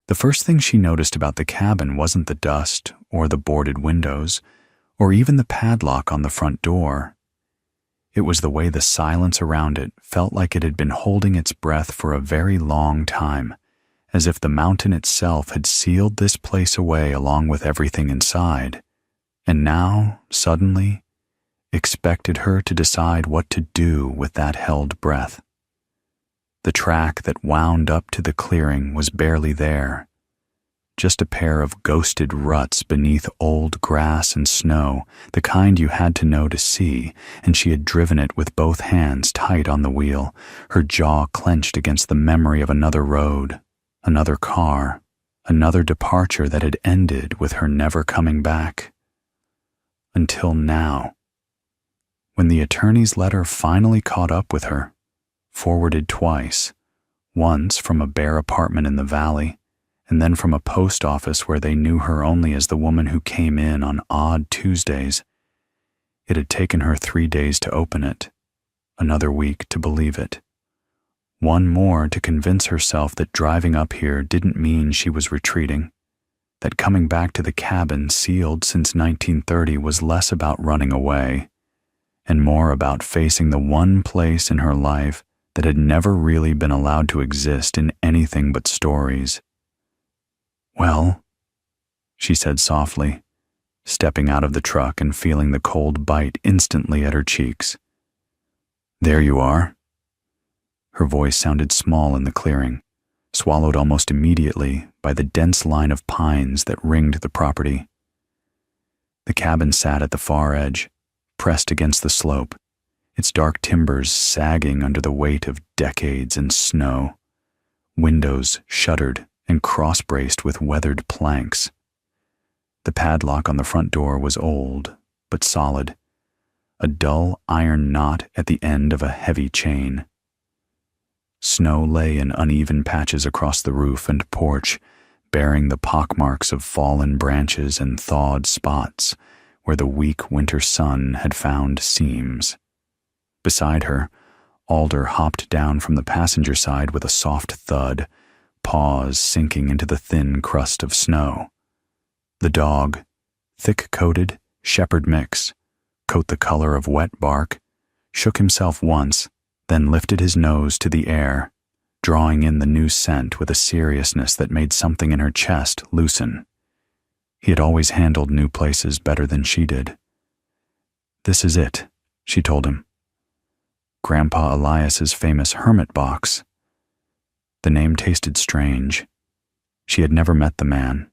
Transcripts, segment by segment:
The first thing she noticed about the cabin wasn't the dust or the boarded windows or even the padlock on the front door. It was the way the silence around it felt like it had been holding its breath for a very long time, as if the mountain itself had sealed this place away along with everything inside, and now, suddenly, expected her to decide what to do with that held breath. The track that wound up to the clearing was barely there, just a pair of ghosted ruts beneath old grass and snow, the kind you had to know to see, and she had driven it with both hands tight on the wheel, her jaw clenched against the memory of another road, another car, another departure that had ended with her never coming back. Until now, when the attorney's letter finally caught up with her, forwarded twice, once from a bare apartment in the valley, and then from a post office where they knew her only as the woman who came in on odd Tuesdays. It had taken her 3 days to open it, another week to believe it, one more to convince herself that driving up here didn't mean she was retreating, that coming back to the cabin sealed since 1930 was less about running away, and more about facing the one place in her life that had never really been allowed to exist in anything but stories. "Well," she said softly, stepping out of the truck and feeling the cold bite instantly at her cheeks. "There you are." Her voice sounded small in the clearing, swallowed almost immediately by the dense line of pines that ringed the property. The cabin sat at the far edge, pressed against the slope, its dark timbers sagging under the weight of decades and snow, windows shuttered and cross-braced with weathered planks. The padlock on the front door was old, but solid, a dull iron knot at the end of a heavy chain. Snow lay in uneven patches across the roof and porch, bearing the pockmarks of fallen branches and thawed spots where the weak winter sun had found seams. Beside her, Alder hopped down from the passenger side with a soft thud, paws sinking into the thin crust of snow. The dog, thick-coated, shepherd mix, coat the color of wet bark, shook himself once, then lifted his nose to the air, drawing in the new scent with a seriousness that made something in her chest loosen. He had always handled new places better than she did. "This is it," she told him. "Grandpa Elias's famous hermit box." The name tasted strange. She had never met the man,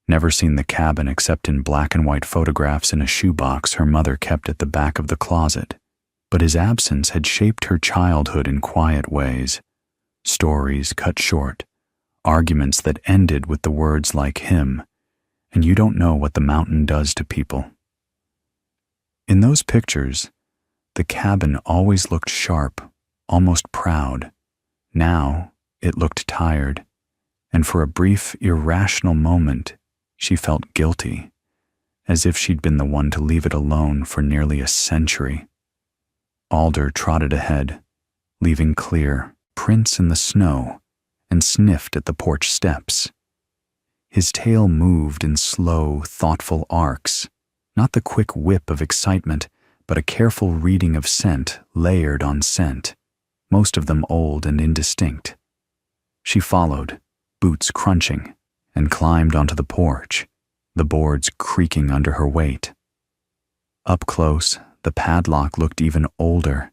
never seen the cabin except in black and white photographs in a shoebox her mother kept at the back of the closet, but his absence had shaped her childhood in quiet ways. Stories cut short, arguments that ended with the words like him, and you don't know what the mountain does to people. In those pictures, the cabin always looked sharp, almost proud. Now, it looked tired, and for a brief, irrational moment, she felt guilty, as if she'd been the one to leave it alone for nearly a century. Alder trotted ahead, leaving clear prints in the snow, and sniffed at the porch steps. His tail moved in slow, thoughtful arcs, not the quick whip of excitement, but a careful reading of scent layered on scent, most of them old and indistinct. She followed, boots crunching, and climbed onto the porch, the boards creaking under her weight. Up close, the padlock looked even older,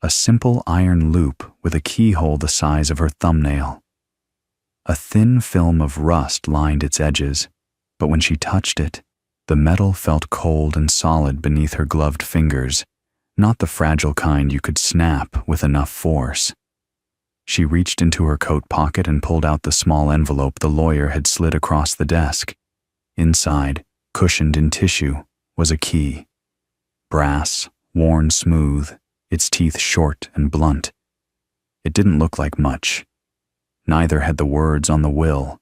a simple iron loop with a keyhole the size of her thumbnail. A thin film of rust lined its edges, but when she touched it, the metal felt cold and solid beneath her gloved fingers, not the fragile kind you could snap with enough force. She reached into her coat pocket and pulled out the small envelope the lawyer had slid across the desk. Inside, cushioned in tissue, was a key. Brass, worn smooth, its teeth short and blunt. It didn't look like much. Neither had the words on the will,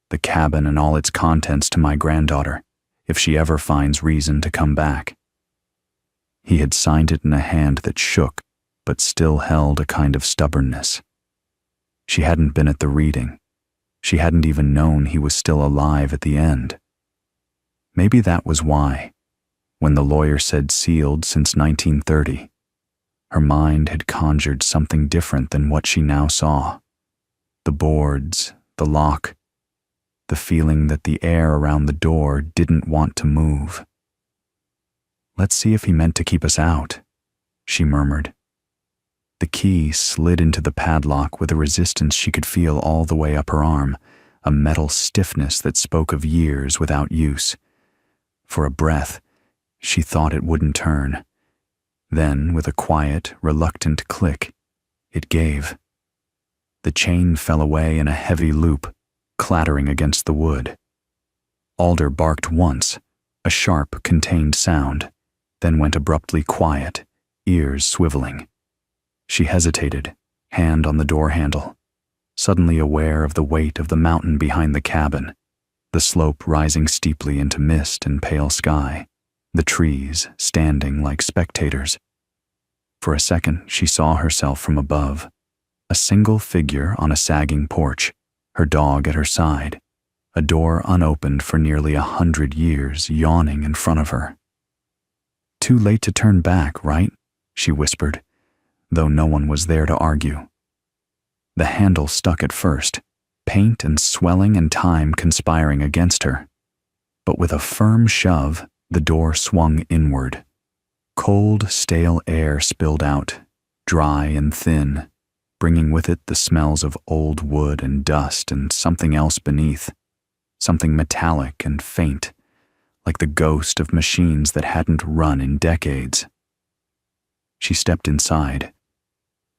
"The cabin and all its contents to my granddaughter, if she ever finds reason to come back." He had signed it in a hand that shook, but still held a kind of stubbornness. She hadn't been at the reading. She hadn't even known he was still alive at the end. Maybe that was why, when the lawyer said sealed since 1930, her mind had conjured something different than what she now saw. The boards, the lock, the feeling that the air around the door didn't want to move. "Let's see if he meant to keep us out," she murmured. The key slid into the padlock with a resistance she could feel all the way up her arm, a metal stiffness that spoke of years without use. For a breath, she thought it wouldn't turn. Then, with a quiet, reluctant click, it gave. The chain fell away in a heavy loop, clattering against the wood. Alder barked once, a sharp, contained sound, then went abruptly quiet, ears swiveling. She hesitated, hand on the door handle, suddenly aware of the weight of the mountain behind the cabin, the slope rising steeply into mist and pale sky, the trees standing like spectators. For a second, she saw herself from above, a single figure on a sagging porch, her dog at her side, a door unopened for nearly 100 years yawning in front of her. "Too late to turn back, right?" she whispered, though no one was there to argue. The handle stuck at first, paint and swelling and time conspiring against her. But with a firm shove, the door swung inward. Cold, stale air spilled out, dry and thin, bringing with it the smells of old wood and dust and something else beneath, something metallic and faint, like the ghost of machines that hadn't run in decades. She stepped inside.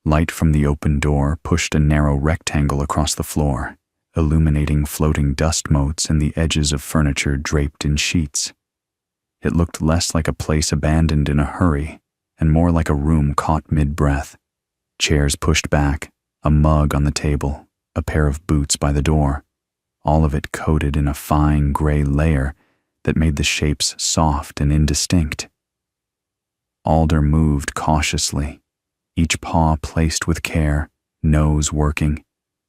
Light from the open door pushed a narrow rectangle across the floor, illuminating floating dust motes and the edges of furniture draped in sheets. It looked less like a place abandoned in a hurry and more like a room caught mid-breath. Chairs pushed back, a mug on the table, a pair of boots by the door, all of it coated in a fine gray layer that made the shapes soft and indistinct. Alder moved cautiously, each paw placed with care, nose working,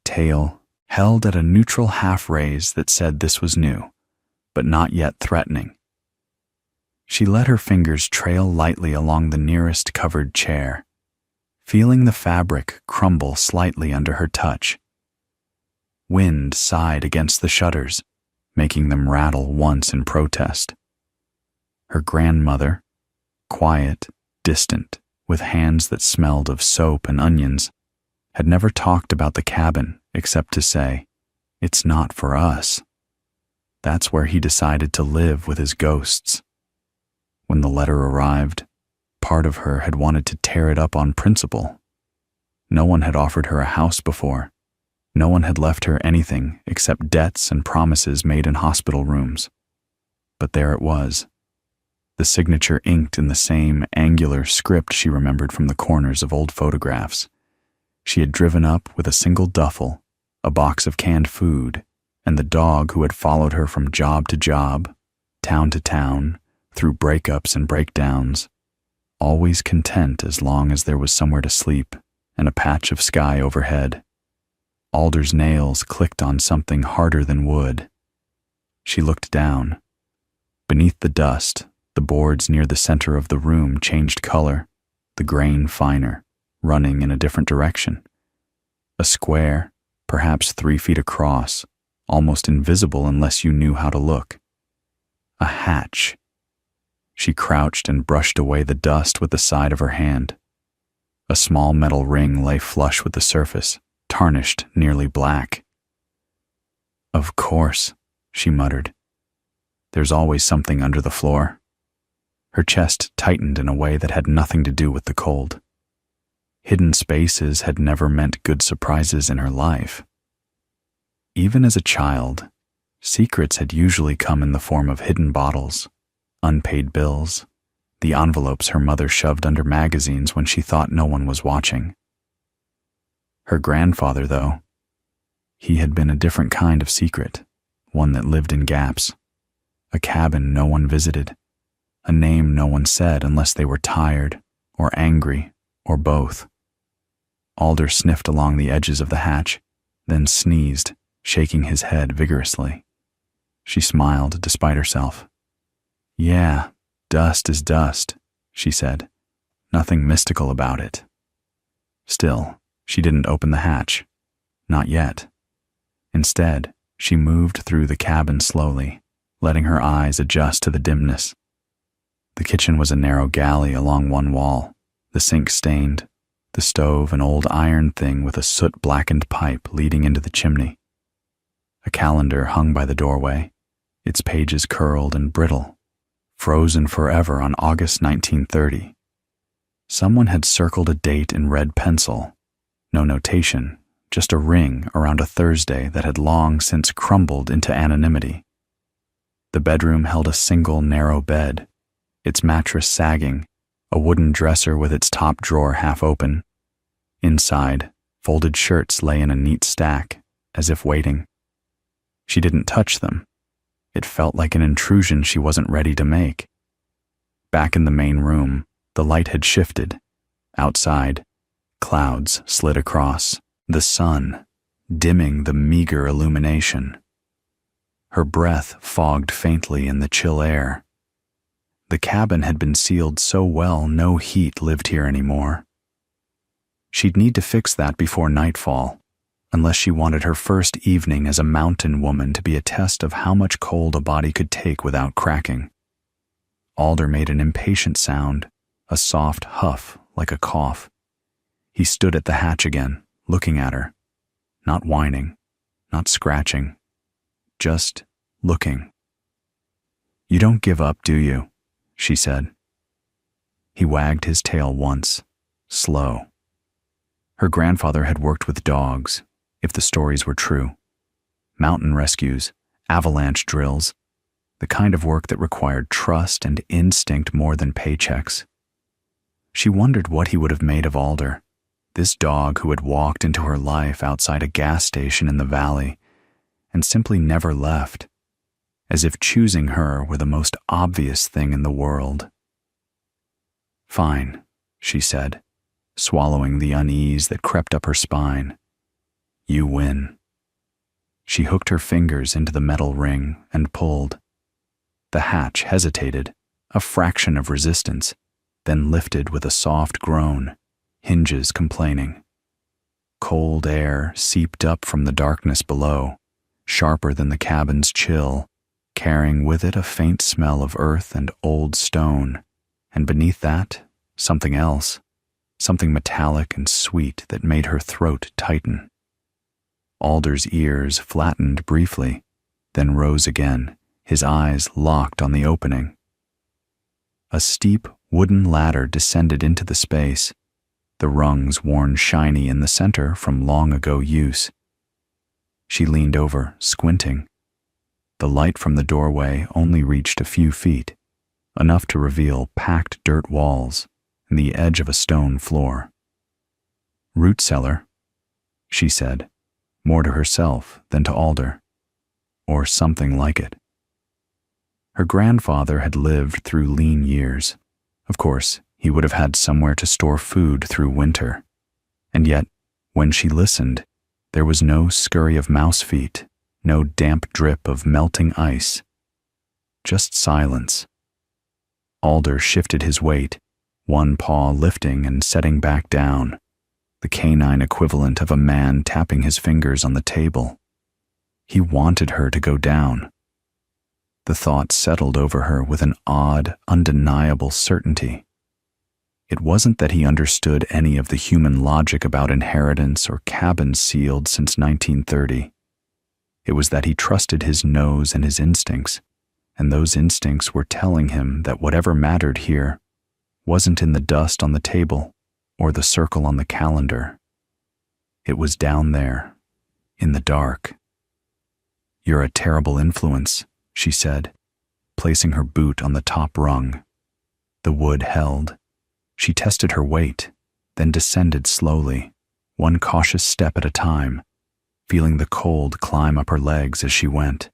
tail held at a neutral half-raise that said this was new, but not yet threatening. She let her fingers trail lightly along the nearest covered chair, feeling the fabric crumble slightly under her touch. Wind sighed against the shutters, making them rattle once in protest. Her grandmother, quiet, distant, with hands that smelled of soap and onions, had never talked about the cabin except to say, "It's not for us." That's where he decided to live with his ghosts. When the letter arrived, part of her had wanted to tear it up on principle. No one had offered her a house before. No one had left her anything except debts and promises made in hospital rooms. But there it was, the signature inked in the same angular script she remembered from the corners of old photographs. She had driven up with a single duffel, a box of canned food, and the dog who had followed her from job to job, town to town, through breakups and breakdowns, always content as long as there was somewhere to sleep and a patch of sky overhead. Alder's nails clicked on something harder than wood. She looked down. Beneath the dust, the boards near the center of the room changed color, the grain finer, running in a different direction. A square, perhaps 3 feet across, almost invisible unless you knew how to look. A hatch. She crouched and brushed away the dust with the side of her hand. A small metal ring lay flush with the surface, tarnished nearly black. "Of course," she muttered. "There's always something under the floor." Her chest tightened in a way that had nothing to do with the cold. Hidden spaces had never meant good surprises in her life. Even as a child, secrets had usually come in the form of hidden bottles, unpaid bills, the envelopes her mother shoved under magazines when she thought no one was watching. Her grandfather, though, he had been a different kind of secret, one that lived in gaps, a cabin no one visited, a name no one said unless they were tired or angry or both. Alder sniffed along the edges of the hatch, then sneezed, shaking his head vigorously. She smiled despite herself. "Yeah, dust is dust," she said. "Nothing mystical about it." Still, she didn't open the hatch. Not yet. Instead, she moved through the cabin slowly, letting her eyes adjust to the dimness. The kitchen was a narrow galley along one wall, the sink stained, the stove an old iron thing with a soot-blackened pipe leading into the chimney. A calendar hung by the doorway, its pages curled and brittle, frozen forever on August 1930. Someone had circled a date in red pencil. No notation, just a ring around a Thursday that had long since crumbled into anonymity. The bedroom held a single narrow bed, its mattress sagging, a wooden dresser with its top drawer half open. Inside, folded shirts lay in a neat stack, as if waiting. She didn't touch them. It felt like an intrusion she wasn't ready to make. Back in the main room, the light had shifted. Outside, clouds slid across, the sun dimming the meager illumination. Her breath fogged faintly in the chill air. The cabin had been sealed so well no heat lived here anymore. She'd need to fix that before nightfall, unless she wanted her first evening as a mountain woman to be a test of how much cold a body could take without cracking. Alder made an impatient sound, a soft huff like a cough. He stood at the hatch again, looking at her, not whining, not scratching, just looking. "You don't give up, do you?" she said. He wagged his tail once, slow. Her grandfather had worked with dogs, if the stories were true. Mountain rescues, avalanche drills, the kind of work that required trust and instinct more than paychecks. She wondered what he would have made of Alder, this dog who had walked into her life outside a gas station in the valley and simply never left, as if choosing her were the most obvious thing in the world. "Fine," she said, swallowing the unease that crept up her spine. "You win." She hooked her fingers into the metal ring and pulled. The hatch hesitated, a fraction of resistance, then lifted with a soft groan, hinges complaining. Cold air seeped up from the darkness below, sharper than the cabin's chill, carrying with it a faint smell of earth and old stone, and beneath that, something else, something metallic and sweet that made her throat tighten. Alder's ears flattened briefly, then rose again, his eyes locked on the opening. A steep wooden ladder descended into the space, the rungs worn shiny in the center from long ago use. She leaned over, squinting. The light from the doorway only reached a few feet, enough to reveal packed dirt walls and the edge of a stone floor. "Root cellar," she said, more to herself than to Alder, or something like it. Her grandfather had lived through lean years. Of course, he would have had somewhere to store food through winter. And yet, when she listened, there was no scurry of mouse feet, no damp drip of melting ice. Just silence. Alder shifted his weight, one paw lifting and setting back down, the canine equivalent of a man tapping his fingers on the table. He wanted her to go down. The thought settled over her with an odd, undeniable certainty. It wasn't that he understood any of the human logic about inheritance or cabins sealed since 1930. It was that he trusted his nose and his instincts, and those instincts were telling him that whatever mattered here wasn't in the dust on the table or the circle on the calendar. It was down there, in the dark. "You're a terrible influence," she said, placing her boot on the top rung. The wood held. She tested her weight, then descended slowly, one cautious step at a time, feeling the cold climb up her legs as she went.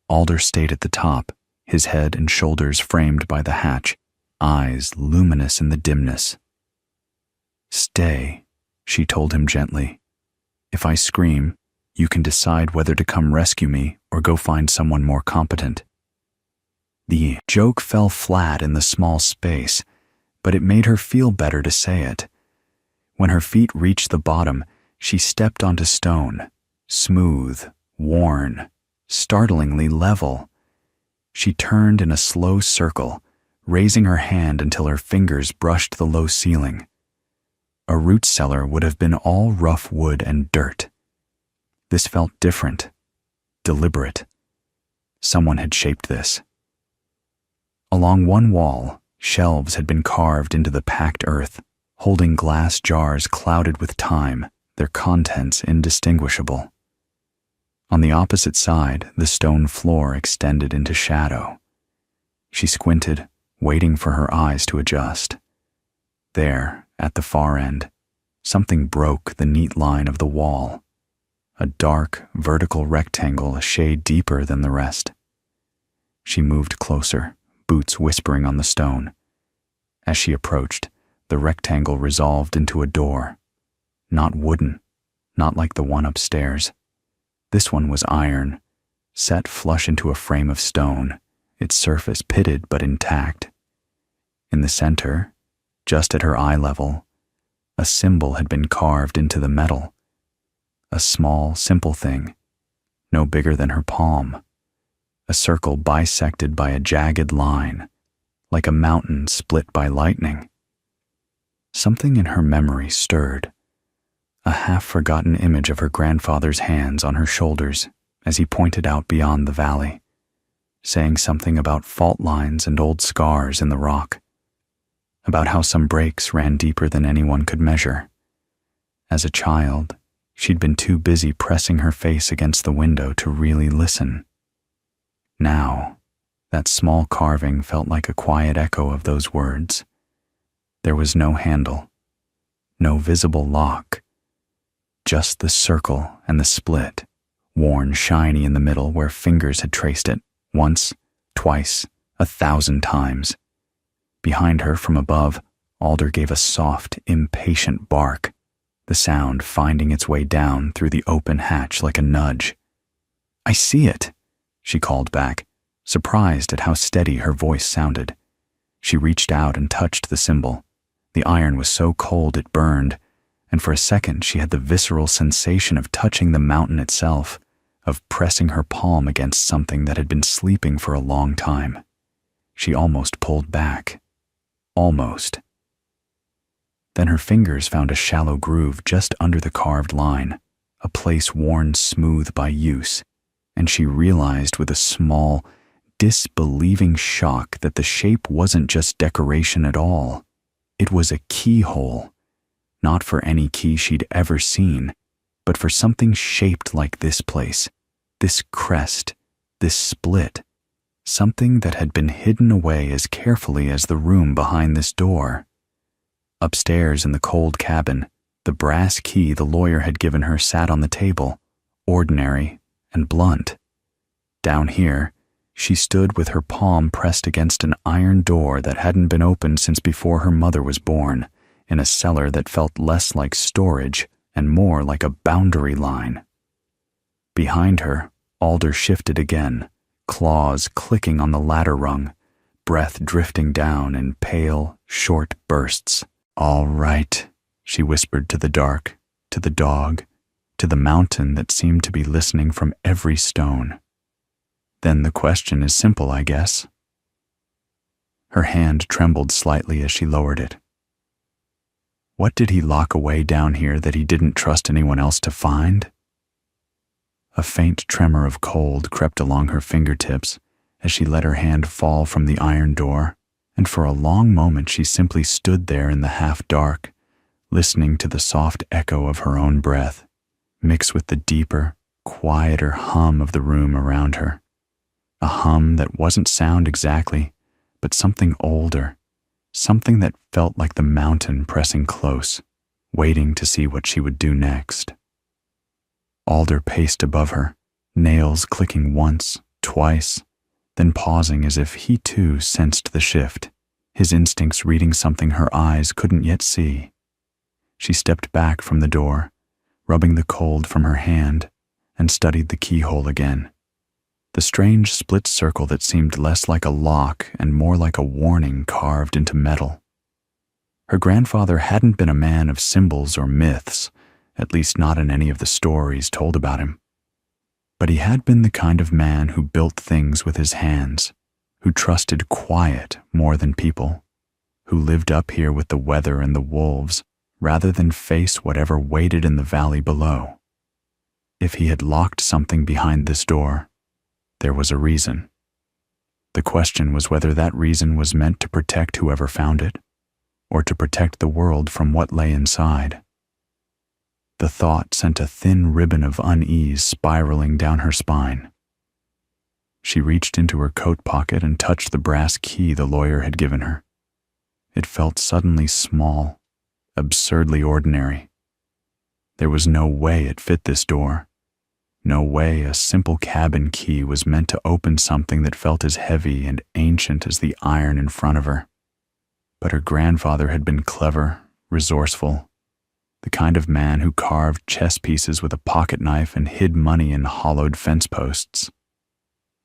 Alder stayed at the top, his head and shoulders framed by the hatch, eyes luminous in the dimness. "Stay," she told him gently. "If I scream, You can decide whether to come rescue me or go find someone more competent." The joke fell flat in the small space, but it made her feel better to say it. When her feet reached the bottom, she stepped onto stone, smooth, worn, startlingly level. She turned in a slow circle, raising her hand until her fingers brushed the low ceiling. A root cellar would have been all rough wood and dirt. This felt different, deliberate. Someone had shaped this. Along one wall, shelves had been carved into the packed earth, holding glass jars clouded with time, their contents indistinguishable. On the opposite side, the stone floor extended into shadow. She squinted, waiting for her eyes to adjust. There, at the far end, something broke the neat line of the wall. A dark, vertical rectangle a shade deeper than the rest. She moved closer, boots whispering on the stone. As she approached, the rectangle resolved into a door. Not wooden, not like the one upstairs. This one was iron, set flush into a frame of stone, its surface pitted but intact. In the center, just at her eye level, a symbol had been carved into the metal. A small, simple thing, no bigger than her palm. A circle bisected by a jagged line, like a mountain split by lightning. Something in her memory stirred. A half-forgotten image of her grandfather's hands on her shoulders as he pointed out beyond the valley, saying something about fault lines and old scars in the rock, about how some breaks ran deeper than anyone could measure. As a child, she'd been too busy pressing her face against the window to really listen. Now, that small carving felt like a quiet echo of those words. There was no handle, no visible lock, just the circle and the split, worn shiny in the middle where fingers had traced it, once, twice, 1,000 times. Behind her, from above, Alder gave a soft, impatient bark, the sound finding its way down through the open hatch like a nudge. "I see it," she called back, surprised at how steady her voice sounded. She reached out and touched the symbol. The iron was so cold it burned, and for a second she had the visceral sensation of touching the mountain itself, of pressing her palm against something that had been sleeping for a long time. She almost pulled back. Almost. Then her fingers found a shallow groove just under the carved line, a place worn smooth by use, and she realized with a small, disbelieving shock that the shape wasn't just decoration at all. It was a keyhole, not for any key she'd ever seen, but for something shaped like this place, this crest, this split, something that had been hidden away as carefully as the room behind this door. Upstairs in the cold cabin, the brass key the lawyer had given her sat on the table, ordinary and blunt. Down here, she stood with her palm pressed against an iron door that hadn't been opened since before her mother was born, in a cellar that felt less like storage and more like a boundary line. Behind her, Alder shifted again, claws clicking on the ladder rung, breath drifting down in pale, short bursts. "All right," she whispered to the dark, to the dog, to the mountain that seemed to be listening from every stone. "Then the question is simple, I guess." Her hand trembled slightly as she lowered it. What did he lock away down here that he didn't trust anyone else to find? A faint tremor of cold crept along her fingertips as she let her hand fall from the iron door, and for a long moment she simply stood there in the half-dark, listening to the soft echo of her own breath, mixed with the deeper, quieter hum of the room around her. A hum that wasn't sound exactly, but something older, something that felt like the mountain pressing close, waiting to see what she would do next. Alder paced above her, nails clicking once, twice, then pausing as if he too sensed the shift, his instincts reading something her eyes couldn't yet see. She stepped back from the door, rubbing the cold from her hand, and studied the keyhole again. The strange split circle that seemed less like a lock and more like a warning carved into metal. Her grandfather hadn't been a man of symbols or myths, at least not in any of the stories told about him. But he had been the kind of man who built things with his hands, who trusted quiet more than people, who lived up here with the weather and the wolves rather than face whatever waited in the valley below. If he had locked something behind this door, there was a reason. The question was whether that reason was meant to protect whoever found it, or to protect the world from what lay inside. The thought sent a thin ribbon of unease spiraling down her spine. She reached into her coat pocket and touched the brass key the lawyer had given her. It felt suddenly small, absurdly ordinary. There was no way it fit this door. No way a simple cabin key was meant to open something that felt as heavy and ancient as the iron in front of her. But her grandfather had been clever, resourceful, the kind of man who carved chess pieces with a pocket knife and hid money in hollowed fence posts.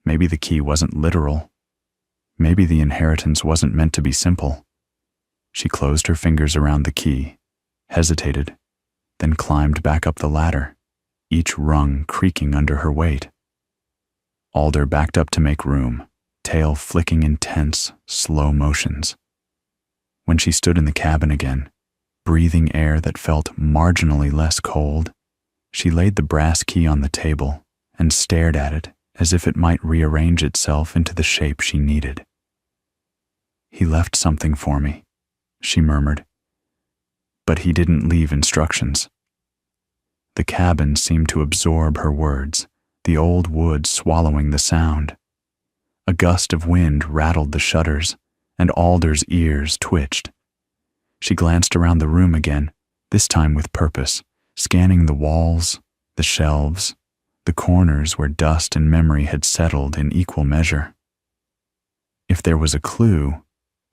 Maybe the key wasn't literal. Maybe the inheritance wasn't meant to be simple. She closed her fingers around the key, hesitated, then climbed back up the ladder, each rung creaking under her weight. Alder backed up to make room, tail flicking in tense, slow motions. When she stood in the cabin again, breathing air that felt marginally less cold, she laid the brass key on the table and stared at it as if it might rearrange itself into the shape she needed. "He left something for me," she murmured. But he didn't leave instructions. The cabin seemed to absorb her words, the old wood swallowing the sound. A gust of wind rattled the shutters, and Alder's ears twitched. She glanced around the room again, this time with purpose, scanning the walls, the shelves, the corners where dust and memory had settled in equal measure. If there was a clue,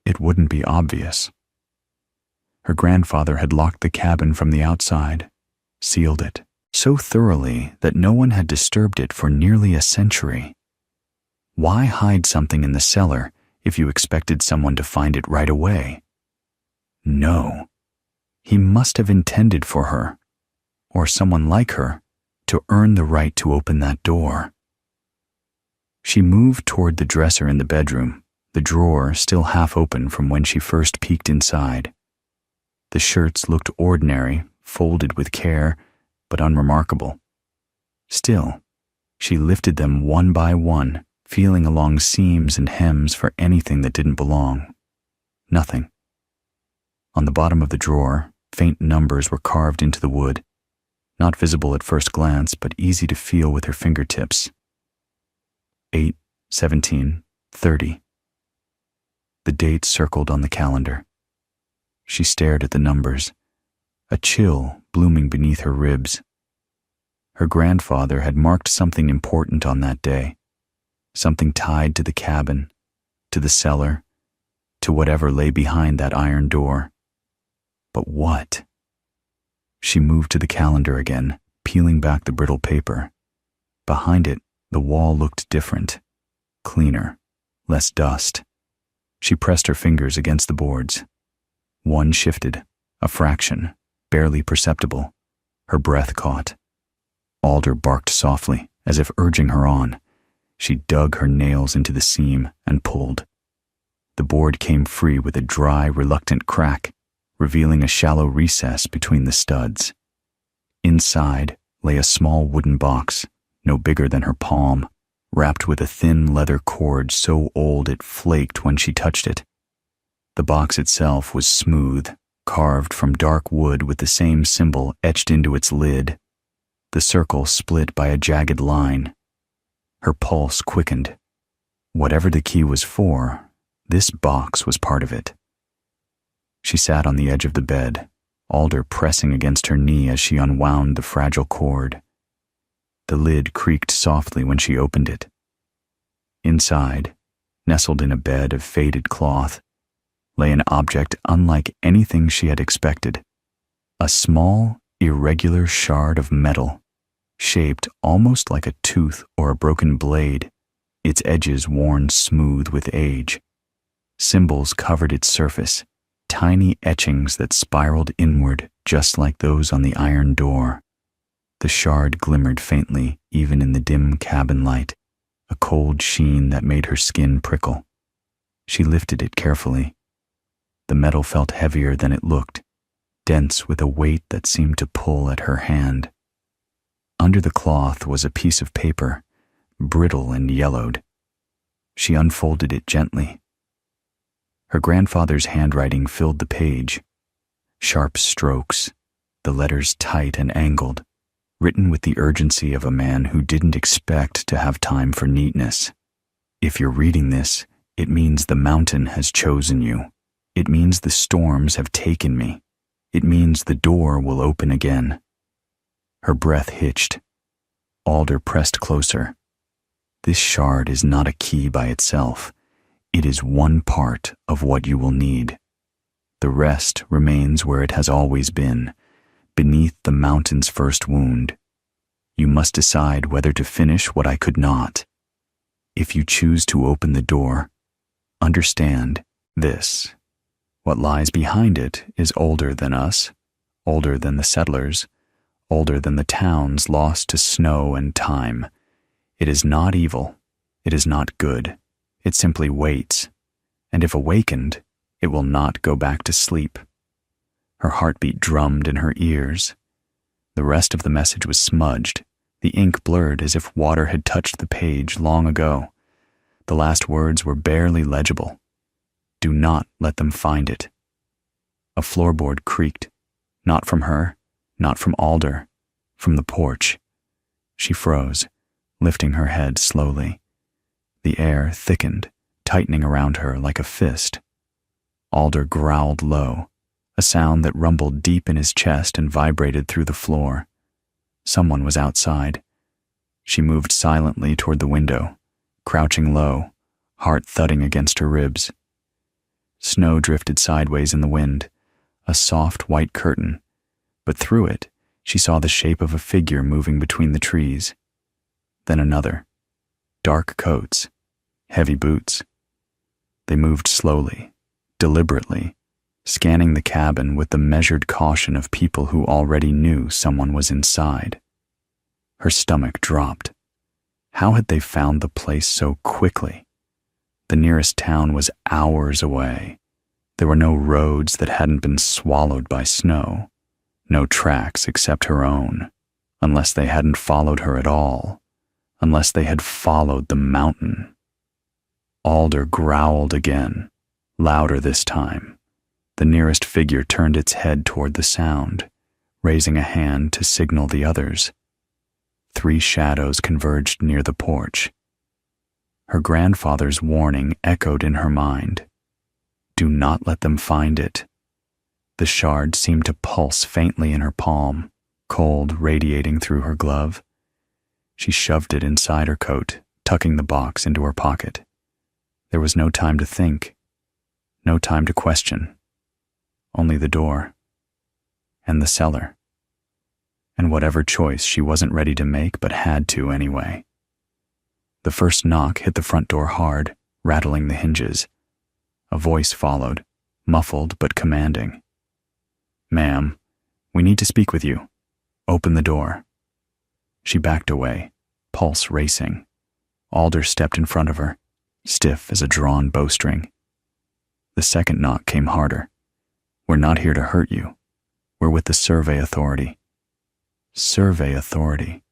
it wouldn't be obvious. Her grandfather had locked the cabin from the outside, sealed it, so thoroughly that no one had disturbed it for nearly a century. Why hide something in the cellar if you expected someone to find it right away? No. He must have intended for her, or someone like her, to earn the right to open that door. She moved toward the dresser in the bedroom, the drawer still half open from when she first peeked inside. The shirts looked ordinary, folded with care, but unremarkable. Still, she lifted them one by one, feeling along seams and hems for anything that didn't belong. Nothing. On the bottom of the drawer, faint numbers were carved into the wood, not visible at first glance, but easy to feel with her fingertips. 8, 17, 30. The date circled on the calendar. She stared at the numbers, a chill blooming beneath her ribs. Her grandfather had marked something important on that day, something tied to the cabin, to the cellar, to whatever lay behind that iron door. But what? She moved to the calendar again, peeling back the brittle paper. Behind it, the wall looked different, cleaner, less dust. She pressed her fingers against the boards. One shifted, a fraction, barely perceptible. Her breath caught. Alder barked softly, as if urging her on. She dug her nails into the seam and pulled. The board came free with a dry, reluctant crack, revealing a shallow recess between the studs. Inside lay a small wooden box, no bigger than her palm, wrapped with a thin leather cord so old it flaked when she touched it. The box itself was smooth, carved from dark wood with the same symbol etched into its lid, the circle split by a jagged line. Her pulse quickened. Whatever the key was for, this box was part of it. She sat on the edge of the bed, Alder pressing against her knee as she unwound the fragile cord. The lid creaked softly when she opened it. Inside, nestled in a bed of faded cloth, lay an object unlike anything she had expected. A small, irregular shard of metal, shaped almost like a tooth or a broken blade, its edges worn smooth with age. Symbols covered its surface, tiny etchings that spiraled inward just like those on the iron door. The shard glimmered faintly even in the dim cabin light, a cold sheen that made her skin prickle. She lifted it carefully. The metal felt heavier than it looked, dense with a weight that seemed to pull at her hand. Under the cloth was a piece of paper, brittle and yellowed. She unfolded it gently. Her grandfather's handwriting filled the page. Sharp strokes, the letters tight and angled, written with the urgency of a man who didn't expect to have time for neatness. If you're reading this, it means the mountain has chosen you. It means the storms have taken me. It means the door will open again. Her breath hitched. Alder pressed closer. This shard is not a key by itself. It is one part of what you will need. The rest remains where it has always been, beneath the mountain's first wound. You must decide whether to finish what I could not. If you choose to open the door, understand this. What lies behind it is older than us, older than the settlers, older than the towns lost to snow and time. It is not evil. It is not good. It simply waits, and if awakened, it will not go back to sleep. Her heartbeat drummed in her ears. The rest of the message was smudged, the ink blurred as if water had touched the page long ago. The last words were barely legible. Do not let them find it. A floorboard creaked, not from her, not from Alder, from the porch. She froze, lifting her head slowly. The air thickened, tightening around her like a fist. Alder growled low, a sound that rumbled deep in his chest and vibrated through the floor. Someone was outside. She moved silently toward the window, crouching low, heart thudding against her ribs. Snow drifted sideways in the wind, a soft white curtain, but through it she saw the shape of a figure moving between the trees. Then another. Dark coats, heavy boots. They moved slowly, deliberately, scanning the cabin with the measured caution of people who already knew someone was inside. Her stomach dropped. How had they found the place so quickly? The nearest town was hours away. There were no roads that hadn't been swallowed by snow, no tracks except her own, unless they hadn't followed her at all, unless they had followed the mountain. Alder growled again, louder this time. The nearest figure turned its head toward the sound, raising a hand to signal the others. 3 shadows converged near the porch. Her grandfather's warning echoed in her mind. Do not let them find it. The shard seemed to pulse faintly in her palm, cold radiating through her glove. She shoved it inside her coat, tucking the box into her pocket. There was no time to think, no time to question. Only the door, and the cellar, and whatever choice she wasn't ready to make but had to anyway. The first knock hit the front door hard, rattling the hinges. A voice followed, muffled but commanding. "Ma'am, we need to speak with you. Open the door." She backed away, pulse racing. Alder stepped in front of her, stiff as a drawn bowstring. The second knock came harder. "We're not here to hurt you. We're with the Survey Authority." Survey Authority.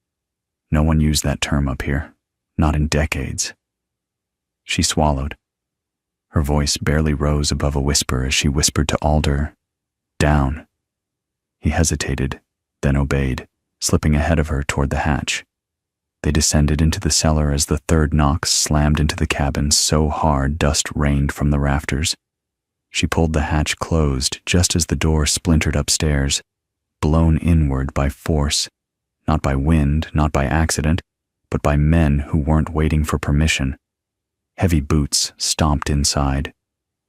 No one used that term up here, not in decades. She swallowed. Her voice barely rose above a whisper as she whispered to Alder, "Down." He hesitated, then obeyed, slipping ahead of her toward the hatch. They descended into the cellar as the third knock slammed into the cabin so hard dust rained from the rafters. She pulled the hatch closed just as the door splintered upstairs, blown inward by force, not by wind, not by accident, but by men who weren't waiting for permission. Heavy boots stomped inside.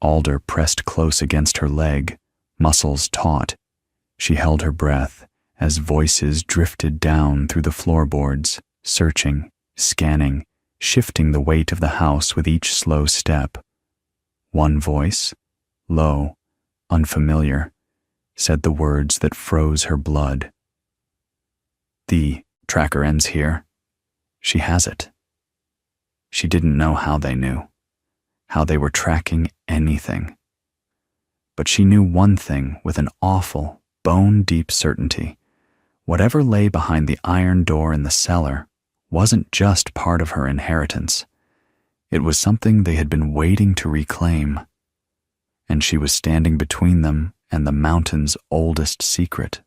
Alder pressed close against her leg, muscles taut. She held her breath, as voices drifted down through the floorboards, searching, scanning, shifting the weight of the house with each slow step. One voice, low, unfamiliar, said the words that froze her blood. "The tracker ends here. She has it." She didn't know how they knew, how they were tracking anything. But she knew one thing with an awful, bone-deep certainty. Whatever lay behind the iron door in the cellar wasn't just part of her inheritance. It was something they had been waiting to reclaim. And she was standing between them and the mountain's oldest secret.